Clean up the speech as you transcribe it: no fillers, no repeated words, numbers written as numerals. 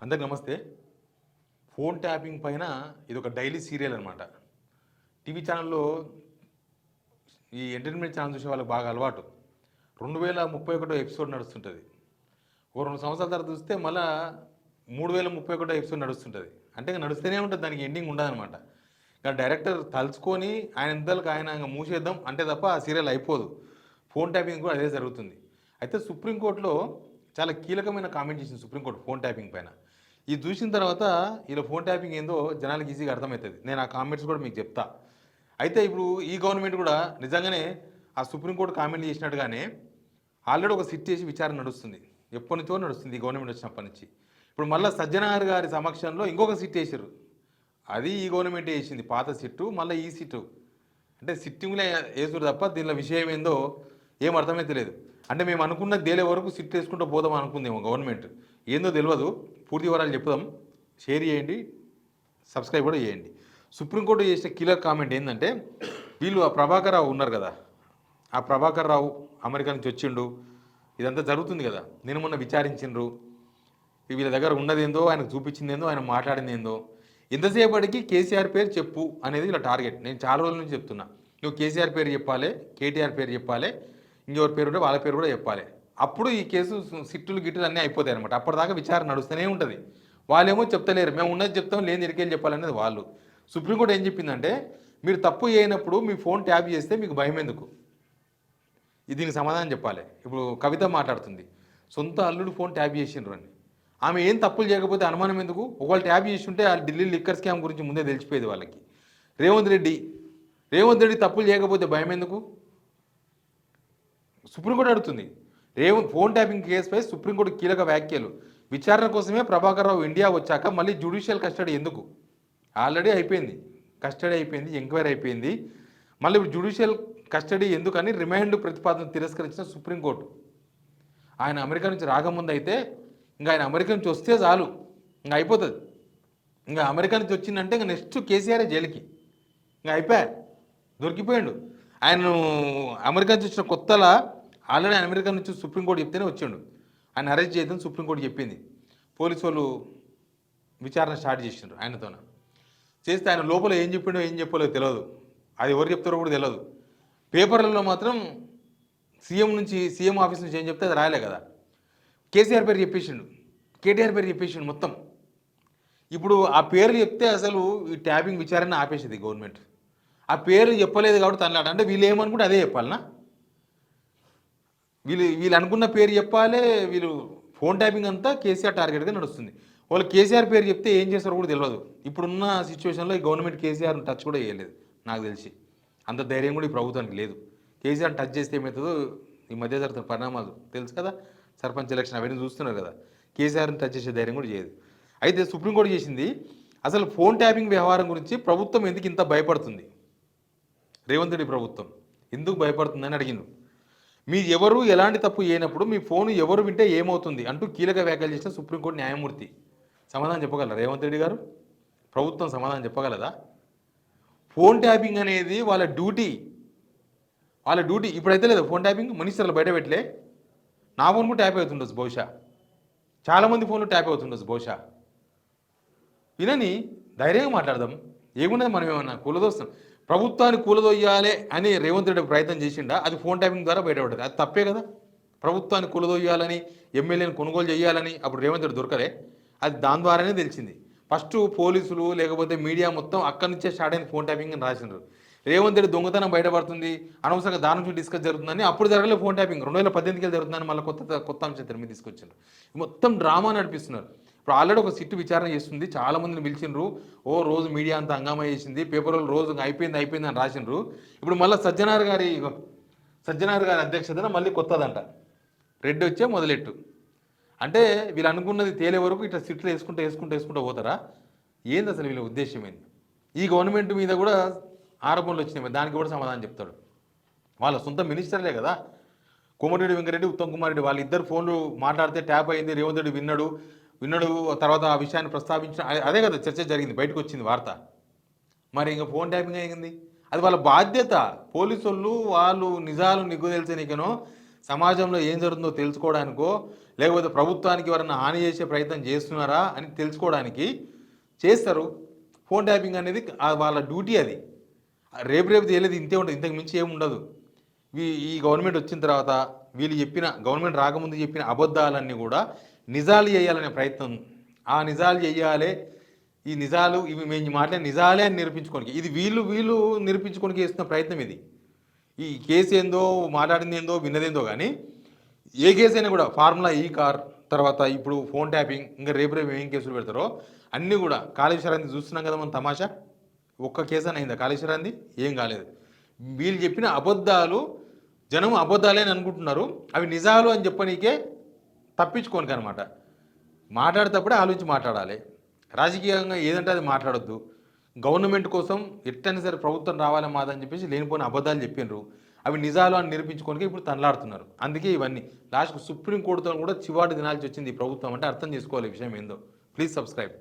అందరికి నమస్తే. Phone tapping పైన ఇది ఒక డైలీ సీరియల్ అనమాట. టీవీ ఛానల్లో ఈ ఎంటర్టైన్మెంట్ ఛానల్ చూసే వాళ్ళకి బాగా అలవాటు. 2031 ఎపిసోడ్ నడుస్తుంటుంది. ఓ 2 సంవత్సరాల తర్వాత చూస్తే మళ్ళీ 3031 ఎపిసోడ్ నడుస్తుంటుంది. అంటే ఇంకా నడుస్తూనే ఉంటుంది, దానికి ఎండింగ్ ఉండదన్నమాట. ఇంకా డైరెక్టర్ తలుచుకొని ఆయన ఇంతలకు ఆయన ఇంకా మూసేద్దాం అంటే తప్ప ఆ సీరియల్ అయిపోదు. ఫోన్ ట్యాపింగ్ కూడా అదే జరుగుతుంది. అయితే సుప్రీంకోర్టులో చాలా కీలకమైన కామెంట్ చేసింది సుప్రీంకోర్టు ఫోన్ ట్యాపింగ్ పైన. ఇది చూసిన తర్వాత ఇలా ఫోన్ ట్యాపింగ్ ఏందో జనాలకు ఈజీగా అర్థమవుతుంది. నేను ఆ కామెంట్స్ కూడా మీకు చెప్తా. అయితే ఇప్పుడు ఈ గవర్నమెంట్ కూడా నిజంగానే ఆ సుప్రీంకోర్టు కామెంట్ చేసినట్టుగానే ఆల్రెడీ ఒక సిట్ చేసి విచారణ నడుస్తుంది. ఎప్పటి నుంచో నడుస్తుంది ఈ గవర్నమెంట్ వచ్చినప్పటి నుంచి. ఇప్పుడు మళ్ళీ సజ్జనార్ గారి సమక్షంలో ఇంకొక సిట్ వేసారు. అది ఈ గవర్నమెంట్ వేసింది, పాత సిట్టు మళ్ళీ ఈ సిట్టు. అంటే సిట్టింగ్లే వేసుడు తప్ప దీనిలో విషయం ఏందో ఏం అర్థమైతే లేదు. అంటే మేము అనుకున్న దేలే వరకు సిట్ వేసుకుంటూ పోదాం అనుకుందేమో గవర్నమెంట్, ఏందో తెలియదు. పూర్తి వివరాలు చెప్పుదాం. షేర్ చేయండి, సబ్స్క్రైబ్ కూడా చేయండి. సుప్రీంకోర్టు చేసిన కీలక కామెంట్ ఏంటంటే, వీళ్ళు ఆ ప్రభాకర్ రావు ఉన్నారు కదా, ఆ ప్రభాకర్ రావు అమెరికా నుంచి వచ్చిండు, ఇదంతా జరుగుతుంది కదా, నేను మొన్న విచారించిండ్రు, వీళ్ళ దగ్గర ఉన్నదేందో, ఆయనకు చూపించిందేందో, ఆయన మాట్లాడిందేందో, ఎంతసేపటికి కేసీఆర్ పేరు చెప్పు అనేది ఇలా టార్గెట్. నేను చాలా రోజుల నుంచి చెప్తున్నా, నువ్వు కేసీఆర్ పేరు చెప్పాలి, కేటీఆర్ పేరు చెప్పాలి, ఇంకెవరి పేరు ఉంటే వాళ్ళ పేరు కూడా చెప్పాలి. అప్పుడు ఈ కేసు సిట్టులు గిట్టులు అన్నీ అయిపోతాయి అనమాట. అప్పటిదాకా విచారణ నడుస్తూనే ఉంటుంది. వాళ్ళేమో చెప్తలేరు, మేము ఉన్నది చెప్తాం, లేని ఇరికేళ్ళు చెప్పాలనేది వాళ్ళు. సుప్రీంకోర్టు ఏం చెప్పిందంటే, మీరు తప్పు చేయనప్పుడు మీ ఫోన్ ట్యాప్ చేస్తే మీకు భయం ఎందుకు, దీనికి సమాధానం చెప్పాలి. ఇప్పుడు కవిత మాట్లాడుతుంది, సొంత అల్లుడు ఫోన్ ట్యాప్ చేసిండ్రు అని. ఆమె ఏం తప్పులు చేయకపోతే అనుమానం ఎందుకు? ఒకవేళ ట్యాప్ చేసి ఉంటే ఆ ఢిల్లీ లిక్కర్ స్కామ్ గురించి ముందే తెలిసిపోయేది వాళ్ళకి. రేవంత్ రెడ్డి తప్పులు చేయకపోతే భయం ఎందుకు? సుప్రీంకోర్టు అడుగుతుంది. ఫోన్ ట్యాపింగ్ కేసుపై సుప్రీంకోర్టు కీలక వ్యాఖ్యలు. విచారణ కోసమే ప్రభాకర్ రావు ఇండియా వచ్చాక మళ్ళీ జ్యుడిషియల్ కస్టడీ ఎందుకు? ఆల్రెడీ అయిపోయింది, కస్టడీ అయిపోయింది, ఎంక్వైరీ అయిపోయింది, మళ్ళీ ఇప్పుడు జ్యుడిషియల్ కస్టడీ ఎందుకని రిమాండ్ ప్రతిపాదన తిరస్కరించిన సుప్రీంకోర్టు. ఆయన అమెరికా నుంచి రాకముందు అయితే ఇంకా ఆయన అమెరికా నుంచి వస్తే చాలు, ఇంకా అయిపోతుంది. ఇంకా అమెరికా నుంచి వచ్చిందంటే ఇంకా నెక్స్ట్ కేసీఆర్ జైలుకి, ఇంకా అయిపోయా, దొరికిపోయాడు. ఆయన అమెరికా నుంచి వచ్చిన కొత్తలా ఆల్రెడీ ఆయన అమెరికా నుంచి సుప్రీంకోర్టు చెప్తేనే వచ్చిండు. ఆయన అరెస్ట్ చేయదని సుప్రీంకోర్టు చెప్పింది. పోలీసు వాళ్ళు విచారణ స్టార్ట్ చేసిండ్రు ఆయనతోన. చేస్తే ఆయన లోపల ఏం చెప్పిండో ఏం చెప్పాలో తెలియదు, అది ఎవరు చెప్తారో కూడా తెలియదు. పేపర్లలో మాత్రం సీఎం ఆఫీస్ నుంచి ఏం చెప్తే అది రాయలే కదా. కేసీఆర్ పేరు చెప్పేసిండు, కేటీఆర్ పేరు చెప్పేసిండు మొత్తం. ఇప్పుడు ఆ పేర్లు చెప్తే అసలు ఈ ట్యాపింగ్ విచారణ ఆపేసేది గవర్నమెంట్. ఆ పేరు చెప్పలేదు కాబట్టి తనలాట. అంటే వీళ్ళు ఏమనుకుంటే అదే చెప్పాలనా? వీళ్ళు అనుకున్న పేరు చెప్పాలి. వీళ్ళు ఫోన్ ట్యాపింగ్ అంతా కేసీఆర్ టార్గెట్గా నడుస్తుంది. వాళ్ళు కేసీఆర్ పేరు చెప్తే ఏం చేస్తారో కూడా తెలియదు. ఇప్పుడున్న సిచ్యువేషన్లో ఈ గవర్నమెంట్ కేసీఆర్ టచ్ కూడా చేయలేదు నాకు తెలిసి. అంత ధైర్యం కూడా ఈ ప్రభుత్వానికి లేదు. కేసీఆర్ టచ్ చేస్తే ఏమవుతుందో ఈ మధ్య జరుగుతున్న పరిణామాలు తెలుసు కదా, సర్పంచ్ ఎలక్షన్ అవన్నీ చూస్తున్నారు కదా, కేసీఆర్ని టచ్ చేసే ధైర్యం కూడా చేయదు. అయితే సుప్రీంకోర్టు చేసింది, అసలు ఫోన్ ట్యాపింగ్ వ్యవహారం గురించి ప్రభుత్వం ఎందుకు ఇంత భయపడుతుంది, రేవంత్ రెడ్డి ప్రభుత్వం ఎందుకు భయపడుతుందని అడిగిండు. మీ ఎవరు ఎలాంటి తప్పు చేయనప్పుడు మీ ఫోన్ ఎవరు వింటే ఏమవుతుంది అంటూ కీలక వ్యాఖ్యలు చేసిన సుప్రీంకోర్టు న్యాయమూర్తి. సమాధానం చెప్పగలరా రేవంత్ రెడ్డి గారు? ప్రభుత్వం సమాధానం చెప్పగలదా? ఫోన్ ట్యాపింగ్ అనేది వాళ్ళ డ్యూటీ. ఇప్పుడైతే లేదు ఫోన్ ట్యాపింగ్, మినిస్టర్లు బయట పెట్టలే. నా ఫోన్ కూడా ట్యాప్ అవుతుండొచ్చు బహుశా, చాలామంది ఫోన్లు ట్యాప్ అవుతుండొచ్చు బహుశా. వినని ధైర్యంగా మాట్లాడదాం. ఏమున్నది, మనం ఏమన్నా కూలదోస్తాం? ప్రభుత్వాన్ని కూలదొయ్యాలి అని రేవంత్ రెడ్డి ప్రయత్నం చేసిండా? అది ఫోన్ ట్యాపింగ్ ద్వారా బయటపడ్డది. అది తప్పే కదా. ప్రభుత్వాన్ని కూలదొయ్యాలని, ఎమ్మెల్యేని కొనుగోలు చేయాలని అప్పుడు రేవంత్ రెడ్డి దొరకలే. అది దాని ద్వారానే తెలిసింది. ఫస్ట్ పోలీసులు లేకపోతే మీడియా మొత్తం అక్కడి నుంచే స్టార్ట్ అయిన ఫోన్ ట్యాపింగ్ అని రాసిండ్రు. రేవంత్ రెడ్డి దొంగతనం బయటపడుతుంది, అనవసరంగా దాని నుంచి డిస్కస్ జరుగుతుందని అప్పుడు జరగలేదు ఫోన్ ట్యాపింగ్. 2018కి జరుగుతుందని మళ్ళీ కొత్త అంశం తెర మీద తీసుకొచ్చారు. మొత్తం డ్రామా నడిపిస్తున్నారు. ఇప్పుడు ఆల్రెడీ ఒక సిట్టు విచారణ చేస్తుంది, చాలామందిని పిలిచిండ్రు. రోజు మీడియా అంతా హంగామా చేసింది, పేపర్లో రోజు అయిపోయింది అని రాసిండ్రు. ఇప్పుడు మళ్ళీ సజ్జనార్ గారి అధ్యక్షతన మళ్ళీ కొత్తదంట, రెడ్డి వచ్చే మొదలెట్టు. అంటే వీళ్ళు అనుకున్నది తేలే వరకు ఇట్లా సిట్లు వేసుకుంటూ పోతారా? ఏంది అసలు వీళ్ళ ఉద్దేశం ఏంది? ఈ గవర్నమెంట్ మీద కూడా ఆరోపణలు వచ్చినాయి, దానికి కూడా సమాధానం చెప్తాడు. వాళ్ళ సొంత మినిస్టర్లే కదా, కోమటిరెడ్డి వెంకరెడ్డి, ఉత్తమ్ కుమార్ రెడ్డి, వాళ్ళిద్దరు ఫోన్లు మాట్లాడితే ట్యాప్ అయింది, రేవంత్ రెడ్డి విన్నాడు. తర్వాత ఆ విషయాన్ని ప్రస్తావించిన అదే కదా చర్చ జరిగింది, బయటకు వచ్చింది వార్త. మరి ఇంకా ఫోన్ ట్యాపింగ్ అయింది, అది వాళ్ళ బాధ్యత. పోలీసు వాళ్ళు నిజాలు నిగ్గు తెలిసేనికనో సమాజంలో ఏం జరుగుతుందో తెలుసుకోవడానికో లేకపోతే ప్రభుత్వానికి ఎవరైనా హాని చేసే ప్రయత్నం చేస్తున్నారా అని తెలుసుకోవడానికి చేస్తారు. ఫోన్ ట్యాపింగ్ అనేది వాళ్ళ డ్యూటీ అది. రేపు తెలియదు, ఇంతే ఉంటుంది, ఇంతకు మించి ఏమి ఉండదు. ఈ గవర్నమెంట్ వచ్చిన తర్వాత వీళ్ళు చెప్పిన, గవర్నమెంట్ రాకముందు చెప్పిన అబద్ధాలన్నీ కూడా నిజాలు చేయాలనే ప్రయత్నం. ఆ నిజాలు చేయాలి, ఈ నిజాలు ఇవి మేము మాట్లాడే నిజాలే అని నిరూపించుకోనికి, ఇది వీళ్ళు నిరూపించుకోనికి చేస్తున్న ప్రయత్నం ఇది. ఈ కేసు ఏందో, మాట్లాడింది ఏందో, విన్నదేందో కానీ ఏ కేసు అయినా కూడా ఫార్ములా ఈ కార్ తర్వాత ఇప్పుడు ఫోన్ ట్యాపింగ్, ఇంకా రేపు ఏం కేసులు పెడతారో అన్నీ కూడా. కాళేశ్వరాన్ని చూస్తున్నాం కదా మనం తమాషా. ఒక్క కేసు అని అయిందా కాళేశ్వరాన్ని? ఏం కాలేదు. వీళ్ళు చెప్పిన అబద్ధాలు జనం అబద్ధాలే అని అనుకుంటున్నారు, అవి నిజాలు అని చెప్పనీకే తప్పించుకోనికి అనమాట. మాట్లాడేటప్పుడే ఆలోచించి మాట్లాడాలి. రాజకీయంగా ఏదంటే అది మాట్లాడొద్దు. గవర్నమెంట్ కోసం ఎట్టని సరే ప్రభుత్వం రావాలి మాదని చెప్పేసి లేనిపోయిన అబద్ధాలు చెప్పినారు, అవి నిజాలు అని నిరూపించుకోనికి ఇప్పుడు తనలాడుతున్నారు. అందుకే ఇవన్నీ లాస్ట్కు సుప్రీంకోర్టుతో కూడా చివాటు దినాల్సి వచ్చింది ఈ ప్రభుత్వం. అంటే అర్థం చేసుకోవాలి ఈ విషయం ఏందో. Please subscribe.